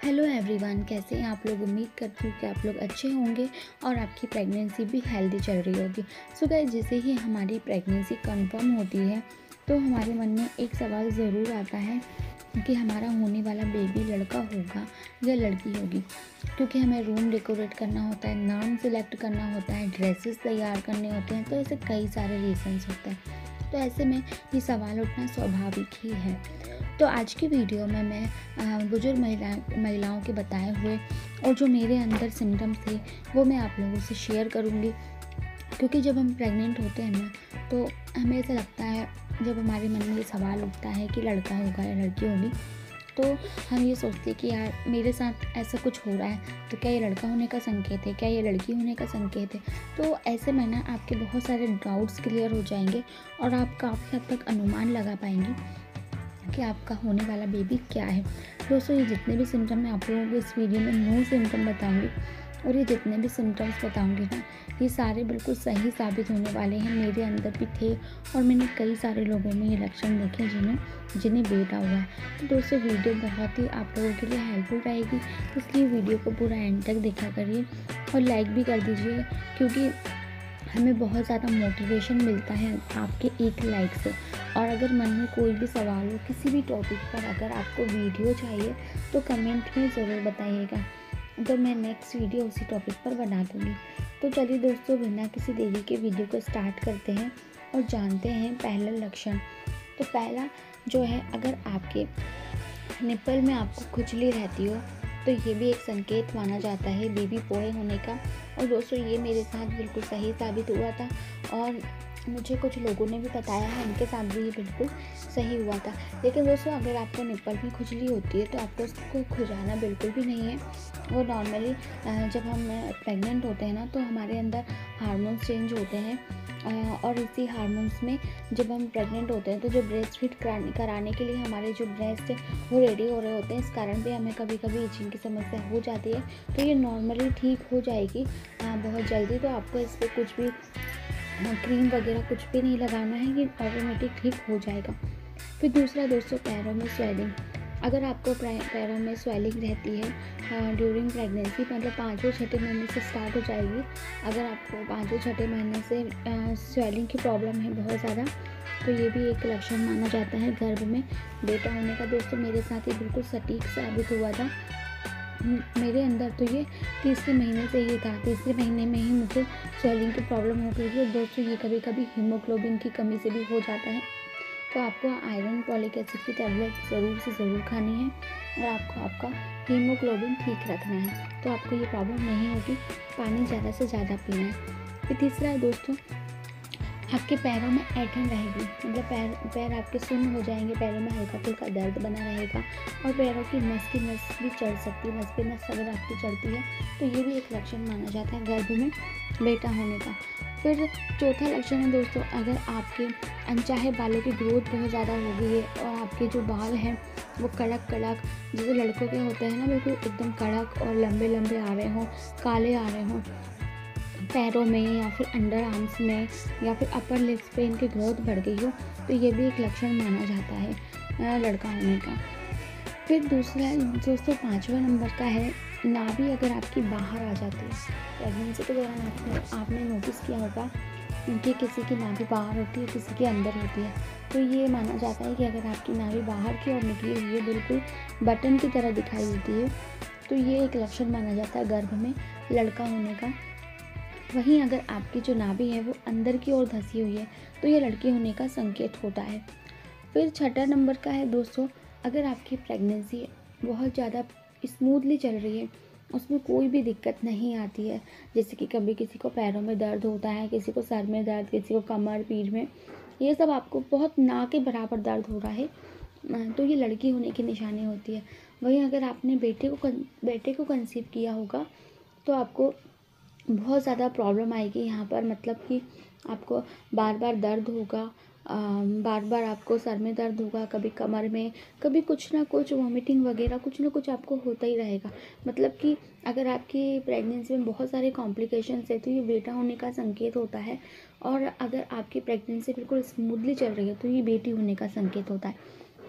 Hello everyone, कैसे हैं आप लोग। उम्मीद करती हूँ कि आप लोग अच्छे होंगे और आपकी प्रेगनेंसी भी हेल्दी चल रही होगी। सो गाइस, जैसे ही हमारी प्रेगनेंसी कंफर्म होती है तो हमारे मन में एक सवाल ज़रूर आता है कि हमारा होने वाला बेबी लड़का होगा या लड़की होगी, क्योंकि हमें रूम डेकोरेट करना होता है, नाम सिलेक्ट करना होता है, ड्रेसेस तैयार करने होते हैं। तो ऐसे कई सारे रीजंस होते हैं। तो ऐसे में ये सवाल उठना स्वाभाविक ही है। तो आज की वीडियो में मैं बुजुर्ग महिलाओं के बताए हुए और जो मेरे अंदर सिम्टम्स थे वो मैं आप लोगों से शेयर करूँगी। क्योंकि जब हम प्रेग्नेंट होते हैं ना, तो हमें ऐसा लगता है, जब हमारे मन में ये सवाल उठता है कि लड़का होगा या लड़की होगी, तो हम ये सोचते हैं कि यार मेरे साथ ऐसा कुछ हो रहा है, तो क्या ये लड़का होने का संकेत है, क्या ये लड़की होने का संकेत है। तो ऐसे में ना आपके बहुत सारे डाउट्स क्लियर हो जाएंगे और आप काफ़ी हद तक अनुमान लगा पाएंगी कि आपका होने वाला बेबी क्या है। दोस्तों, ये जितने भी सिम्टम मैं आप लोगों को इस वीडियो में नो सिम्टम बताऊंगी और ये जितने भी सिम्टम्स बताऊंगी ना, ये सारे बिल्कुल सही साबित होने वाले हैं। मेरे अंदर भी थे और मैंने कई सारे लोगों में ये लक्षण देखे जिन्हें बेटा हुआ है। तो दोस्तों, वीडियो बहुत ही आप लोगों के लिए हेल्पफुल रहेगी, इसलिए वीडियो को पूरा एंड तक देखा करिए और लाइक भी कर दीजिए, क्योंकि हमें बहुत ज़्यादा मोटिवेशन मिलता है आपके एक लाइक से। और अगर मन में कोई भी सवाल हो किसी भी टॉपिक पर, अगर आपको वीडियो चाहिए तो कमेंट में ज़रूर बताइएगा, तो मैं नेक्स्ट वीडियो उसी टॉपिक पर बना दूँगी। तो चलिए दोस्तों, बिना किसी देरी के वीडियो को स्टार्ट करते हैं और जानते हैं पहला लक्षण। तो पहला जो है, अगर आपके निप्पल में आपको खुजली रहती हो तो ये भी एक संकेत माना जाता है बेबी बॉय होने का। और दोस्तों, ये मेरे साथ बिल्कुल सही साबित हुआ था और मुझे कुछ लोगों ने भी बताया है, उनके साथ भी ये बिल्कुल सही हुआ था। लेकिन दोस्तों, अगर आपको निप्पल में खुजली होती है तो आपको उसको खुजाना बिल्कुल भी नहीं है। वो नॉर्मली जब हम प्रेग्नेंट होते हैं ना, तो हमारे अंदर हार्मोन्स चेंज होते हैं और इसी हार्मोन्स में जब हम प्रेग्नेंट होते हैं तो जो ब्रेस्ट फीड कराने के लिए हमारे जो ब्रेस्ट है वो रेडी हो रहे होते हैं। इस कारण भी हमें कभी कभी इचिंग की समस्या हो जाती है। तो ये नॉर्मली ठीक हो जाएगी बहुत जल्दी। तो आपको इस पर कुछ भी क्रीम वगैरह कुछ भी नहीं लगाना है, ये ऑटोमेटिक ठीक हो जाएगा। फिर दूसरा दोस्तों, पैरों में स्वेलिंग। अगर आपको पैरों में स्वेलिंग रहती है ड्यूरिंग प्रेगनेंसी, मतलब 5वें 6ठे महीने से स्टार्ट हो जाएगी। अगर आपको 5वें 6ठे महीने से स्वेलिंग की प्रॉब्लम है बहुत ज़्यादा, तो ये भी एक लक्षण माना जाता है गर्भ में बेटा होने का। दोस्तों, मेरे साथ ये बिल्कुल सटीक साबित हुआ था। मेरे अंदर तो ये तीसरे महीने से ये था, तीसरे महीने में ही मुझे स्वेलिंग की प्रॉब्लम हो गई थी। और दोस्तों, ये कभी कभी हीमोग्लोबिन की कमी से भी हो जाता है। तो आपको आयरन फॉलिक एसिड की टैबलेट ज़रूर से ज़रूर खानी है और आपको आपका हीमोग्लोबिन ठीक रखना है, तो आपको ये प्रॉब्लम नहीं होगी। पानी ज़्यादा से ज़्यादा पीना है। फिर तीसरा है दोस्तों, आपके पैरों में ऐंठन रहेगी, मतलब पैर आपके सुन्न हो जाएंगे, पैरों में हल्का फुल्का दर्द बना रहेगा और पैरों की नस भी चढ़ सकती है। नस पे नस अगर आपकी चढ़ती है तो ये भी एक लक्षण माना जाता है गर्भ में बेटा होने का। फिर चौथा लक्षण है दोस्तों, अगर आपके अनचाहे बालों की ग्रोथ बहुत ज़्यादा हो गई है और आपके जो बाल हैं वो कड़क जैसे लड़कों के होते हैं ना, बिल्कुल एकदम कड़क और लंबे लंबे आ रहे हों, काले आ रहे हों पैरों में या फिर अंडर आर्म्स में या फिर अपर लिप्स पे इनकी ग्रोथ बढ़ गई हो, तो ये भी एक लक्षण माना जाता है लड़का होने का। फिर दूसरा दोस्तों 5वां नंबर का है, नाभि अगर आपकी बाहर आ जाती है प्रेगनेंसी के दौरान। आपने नोटिस किया होगा कि किसी की नाभि बाहर होती है, किसी की अंदर होती है। तो ये माना जाता है कि अगर आपकी नाभि बाहर की ओर निकली हुई है, बिल्कुल बटन की तरह दिखाई देती है, तो ये एक लक्षण माना जाता है गर्भ में लड़का होने का। वहीं अगर आपकी जो नाभि है वो अंदर की ओर धंसी हुई है, तो ये लड़की होने का संकेत होता है। फिर 6ठा नंबर का है दोस्तों, अगर आपकी प्रेगनेंसी बहुत ज़्यादा स्मूथली चल रही है, उसमें कोई भी दिक्कत नहीं आती है, जैसे कि कभी किसी को पैरों में दर्द होता है, किसी को सर में दर्द, किसी को कमर पीठ में, ये सब आपको बहुत ना के बराबर दर्द हो रहा है, तो ये लड़की होने की निशानी होती है। वहीं अगर आपने बेटे को कंसीव किया होगा तो आपको बहुत ज़्यादा प्रॉब्लम आएगी यहाँ पर, मतलब कि आपको बार बार दर्द होगा, बार बार आपको सर में दर्द होगा, कभी कमर में, कभी कुछ ना कुछ वॉमिटिंग वगैरह कुछ ना कुछ आपको होता ही रहेगा। मतलब कि अगर आपकी प्रेगनेंसी में बहुत सारे कॉम्प्लिकेशंस है तो ये बेटा होने का संकेत होता है। और अगर आपकी प्रेगनेंसी बिल्कुल स्मूथली चल रही है तो ये बेटी होने का संकेत होता है।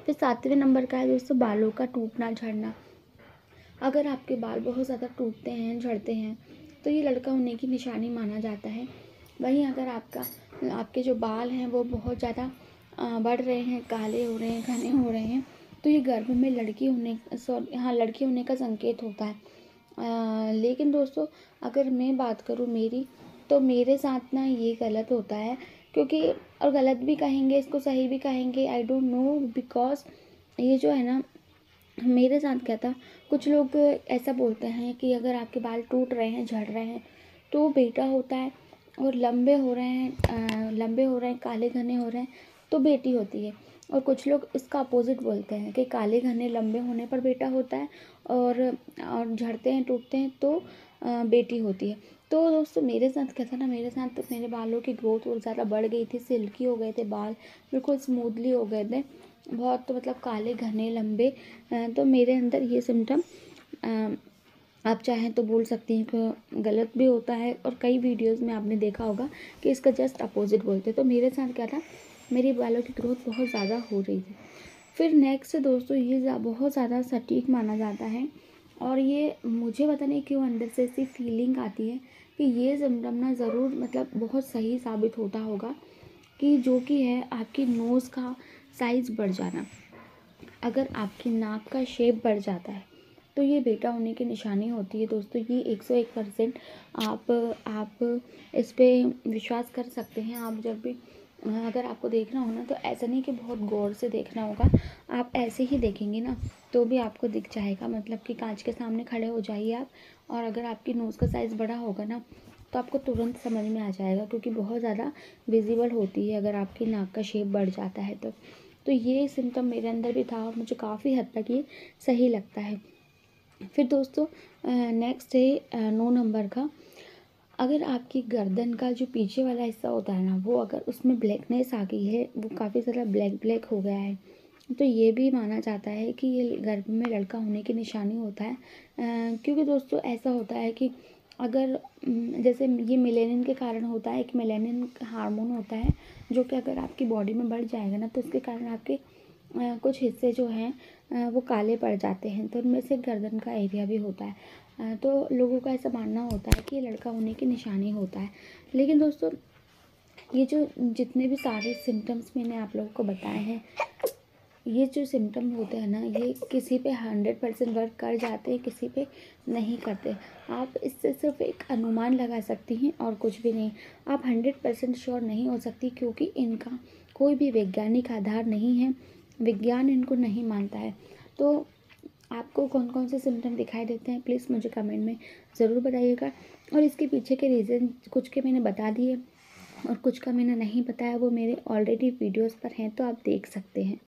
फिर 7वें नंबर का है दोस्तों, बालों का टूटना झड़ना। अगर आपके बाल बहुत ज़्यादा टूटते हैं, झड़ते हैं, तो ये लड़का होने की निशानी माना जाता है। वहीं अगर आपके जो बाल हैं वो बहुत ज़्यादा बढ़ रहे हैं, काले हो रहे हैं, घने हो रहे हैं, तो ये गर्भ में लड़की होने का संकेत होता है। लेकिन दोस्तों, अगर मैं बात करूँ मेरी, तो मेरे साथ ना ये गलत होता है, क्योंकि और गलत भी कहेंगे इसको, सही भी कहेंगे, आई डोंट नो, बिकॉज ये जो है ना, मेरे साथ क्या था, कुछ लोग ऐसा बोलते हैं कि अगर आपके बाल टूट रहे हैं, झड़ रहे हैं, तो बेटा होता है, और लंबे हो रहे हैं, काले घने हो रहे हैं, तो बेटी होती है। और कुछ लोग इसका अपोजिट बोलते हैं कि काले घने लंबे होने पर बेटा होता है, और झड़ते हैं, टूटते हैं, तो बेटी होती है। तो दोस्तों, मेरे साथ क्या था ना, मेरे साथ तो मेरे बालों की ग्रोथ और ज़्यादा बढ़ गई थी, सिल्की हो गए थे बाल, बिल्कुल स्मूथली हो गए थे, बहुत, तो मतलब काले घने लंबे। तो मेरे अंदर ये सिम्टम, आप चाहें तो बोल सकती हैं कि गलत भी होता है, और कई वीडियोस में आपने देखा होगा कि इसका जस्ट अपोजिट बोलते हैं। तो मेरे साथ क्या था, मेरी बालों की ग्रोथ बहुत ज़्यादा हो रही थी। फिर नेक्स्ट दोस्तों, ये बहुत ज़्यादा सटीक माना जाता है, और ये मुझे पता नहीं क्यों अंदर से ऐसी फीलिंग आती है कि ये सिम्टम ना ज़रूर मतलब बहुत सही साबित होता होगा, कि जो कि है आपकी नोज़ का साइज़ बढ़ जाना। अगर आपकी नाक का शेप बढ़ जाता है, तो ये बेटा होने की निशानी होती है दोस्तों। ये 101% आप इस पे विश्वास कर सकते हैं। आप जब भी अगर आपको देखना हो ना, तो ऐसा नहीं कि बहुत गौर से देखना होगा, आप ऐसे ही देखेंगे ना तो भी आपको दिख जाएगा। मतलब कि कांच के सामने खड़े हो जाइए आप, और अगर आपकी नोज़ का साइज़ बड़ा होगा ना, तो आपको तुरंत समझ में आ जाएगा, क्योंकि बहुत ज़्यादा विजिबल होती है अगर आपकी नाक का शेप बढ़ जाता है तो ये सिम्टम मेरे अंदर भी था, और मुझे काफ़ी हद तक ये सही लगता है। फिर दोस्तों, नेक्स्ट है 9 नंबर का, अगर आपकी गर्दन का जो पीछे वाला हिस्सा होता है ना, वो अगर उसमें ब्लैकनेस आ गई है, वो काफ़ी ज़्यादा ब्लैक हो गया है, तो ये भी माना जाता है कि ये गर्भ में लड़का होने की निशानी होता है। क्योंकि दोस्तों ऐसा होता है कि अगर जैसे ये मेलेनिन के कारण होता है, एक मेलेनिन हार्मोन होता है, जो कि अगर आपकी बॉडी में बढ़ जाएगा ना, तो उसके कारण आपके कुछ हिस्से जो हैं वो काले पड़ जाते हैं, तो उनमें से गर्दन का एरिया भी होता है। तो लोगों का ऐसा मानना होता है कि ये लड़का होने की निशानी होता है। लेकिन दोस्तों, ये जो जितने भी सारे सिम्टम्स मैंने आप लोगों को बताए हैं, ये जो सिम्टम होते हैं ना, ये किसी पे 100% वर्क कर जाते हैं, किसी पे नहीं करते। आप इससे सिर्फ एक अनुमान लगा सकती हैं और कुछ भी नहीं। आप 100% श्योर नहीं हो सकती, क्योंकि इनका कोई भी वैज्ञानिक आधार नहीं है, विज्ञान इनको नहीं मानता है। तो आपको कौन कौन से सिम्टम दिखाई देते हैं, प्लीज़ मुझे कमेंट में ज़रूर बताइएगा। और इसके पीछे के रीज़न कुछ के मैंने बता दिए, और कुछ का मैंने नहीं बताया, वो मेरे ऑलरेडी वीडियोज़ पर हैं, तो आप देख सकते हैं।